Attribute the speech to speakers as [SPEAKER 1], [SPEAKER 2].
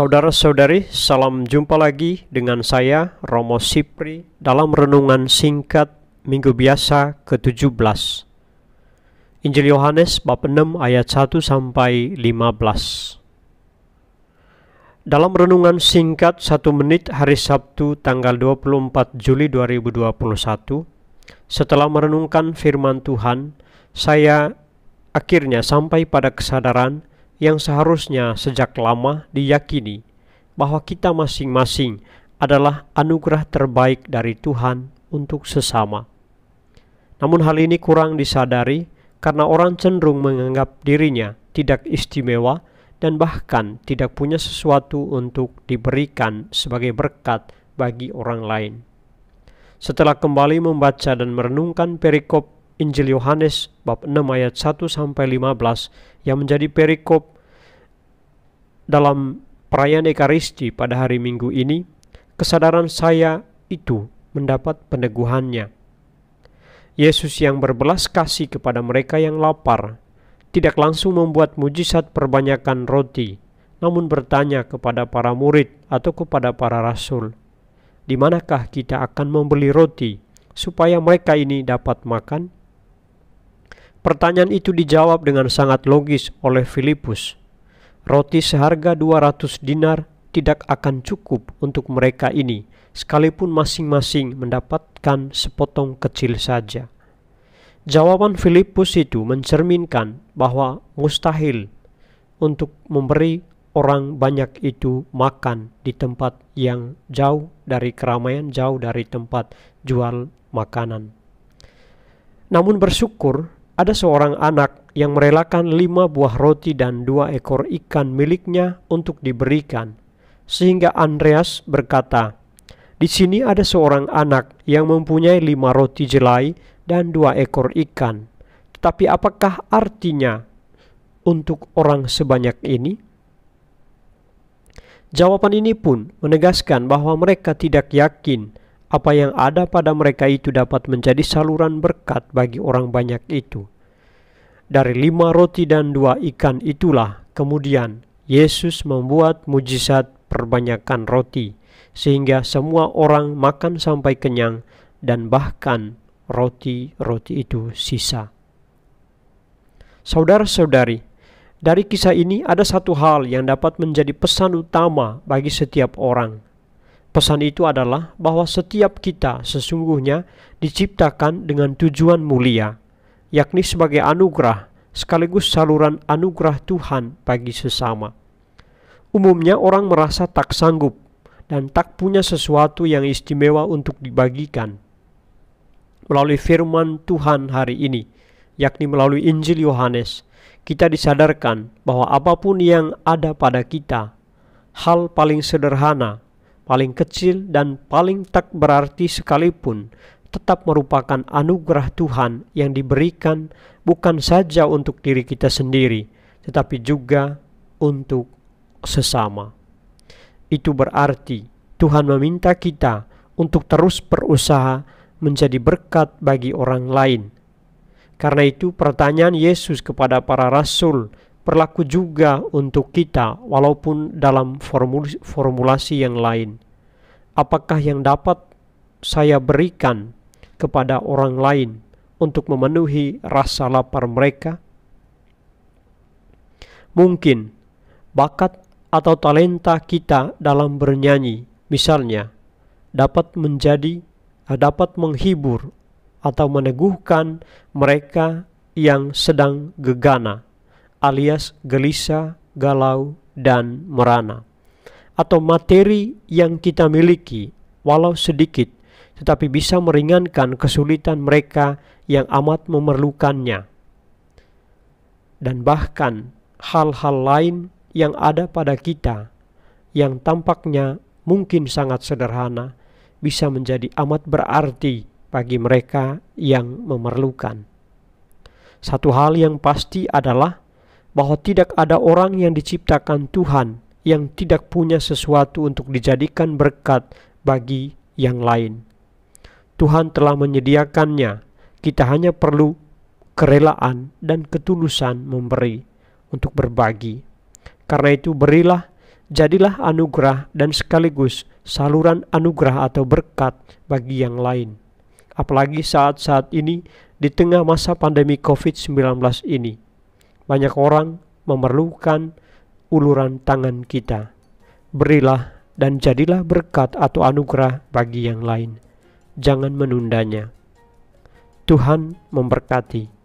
[SPEAKER 1] Saudara-saudari, salam jumpa lagi dengan saya, Romo Sipri, dalam renungan singkat Minggu Biasa ke-17. Injil Yohanes bab 6 ayat 1-15. Dalam renungan singkat 1 menit hari Sabtu tanggal 24 Juli 2021, setelah merenungkan firman Tuhan, saya akhirnya sampai pada kesadaran yang seharusnya sejak lama diyakini bahwa kita masing-masing adalah anugerah terbaik dari Tuhan untuk sesama. Namun hal ini kurang disadari karena orang cenderung menganggap dirinya tidak istimewa dan bahkan tidak punya sesuatu untuk diberikan sebagai berkat bagi orang lain. Setelah kembali membaca dan merenungkan perikop Injil Yohanes bab 6 ayat 1-15 yang menjadi perikop dalam perayaan Ekaristi pada hari Minggu ini, kesadaran saya itu mendapat peneguhannya. Yesus yang berbelas kasih kepada mereka yang lapar tidak langsung membuat mujizat perbanyakan roti, namun bertanya kepada para murid atau kepada para rasul, "Di manakah kita akan membeli roti supaya mereka ini dapat makan?" Pertanyaan itu dijawab dengan sangat logis oleh Filipus. Roti seharga 200 dinar tidak akan cukup untuk mereka ini, sekalipun masing-masing mendapatkan sepotong kecil saja. Jawaban Filipus itu mencerminkan bahwa mustahil untuk memberi orang banyak itu makan di tempat yang jauh dari keramaian, jauh dari tempat jual makanan. Namun bersyukur, ada seorang anak yang merelakan 5 buah roti dan 2 ekor ikan miliknya untuk diberikan. Sehingga Andreas berkata, "Di sini ada seorang anak yang mempunyai 5 roti jelai dan 2 ekor ikan. Tetapi apakah artinya untuk orang sebanyak ini?" Jawaban ini pun menegaskan bahwa mereka tidak yakin apa yang ada pada mereka itu dapat menjadi saluran berkat bagi orang banyak itu. Dari 5 roti dan 2 ikan itulah kemudian Yesus membuat mujizat perbanyakan roti, sehingga semua orang makan sampai kenyang dan bahkan roti-roti itu sisa. Saudara-saudari, dari kisah ini ada satu hal yang dapat menjadi pesan utama bagi setiap orang. Pesan itu adalah bahwa setiap kita sesungguhnya diciptakan dengan tujuan mulia, yakni sebagai anugerah sekaligus saluran anugerah Tuhan bagi sesama. Umumnya orang merasa tak sanggup dan tak punya sesuatu yang istimewa untuk dibagikan. Melalui firman Tuhan hari ini, yakni melalui Injil Yohanes, kita disadarkan bahwa apapun yang ada pada kita, hal paling sederhana, paling kecil dan paling tak berarti sekalipun, tetap merupakan anugerah Tuhan yang diberikan bukan saja untuk diri kita sendiri, tetapi juga untuk sesama. Itu berarti Tuhan meminta kita untuk terus berusaha menjadi berkat bagi orang lain. Karena itu pertanyaan Yesus kepada para rasul berlaku juga untuk kita, walaupun dalam formulasi yang lain. Apakah yang dapat saya berikan kepada orang lain untuk memenuhi rasa lapar mereka? Mungkin bakat atau talenta kita dalam bernyanyi, misalnya, dapat menghibur atau meneguhkan mereka yang sedang gegana, alias gelisah, galau, dan merana. Atau materi yang kita miliki, walau sedikit, tetapi bisa meringankan kesulitan mereka yang amat memerlukannya. Dan bahkan hal-hal lain yang ada pada kita yang tampaknya mungkin sangat sederhana bisa menjadi amat berarti bagi mereka yang memerlukan. Satu hal yang pasti adalah bahwa tidak ada orang yang diciptakan Tuhan yang tidak punya sesuatu untuk dijadikan berkat bagi yang lain. Tuhan telah menyediakannya, kita hanya perlu kerelaan dan ketulusan memberi untuk berbagi. Karena itu berilah Jadilah anugerah dan sekaligus saluran anugerah atau berkat bagi yang lain. Apalagi saat-saat ini di tengah masa pandemi COVID-19 ini. Banyak orang memerlukan uluran tangan kita. Berilah dan jadilah berkat atau anugerah bagi yang lain. Jangan menundanya. Tuhan memberkati.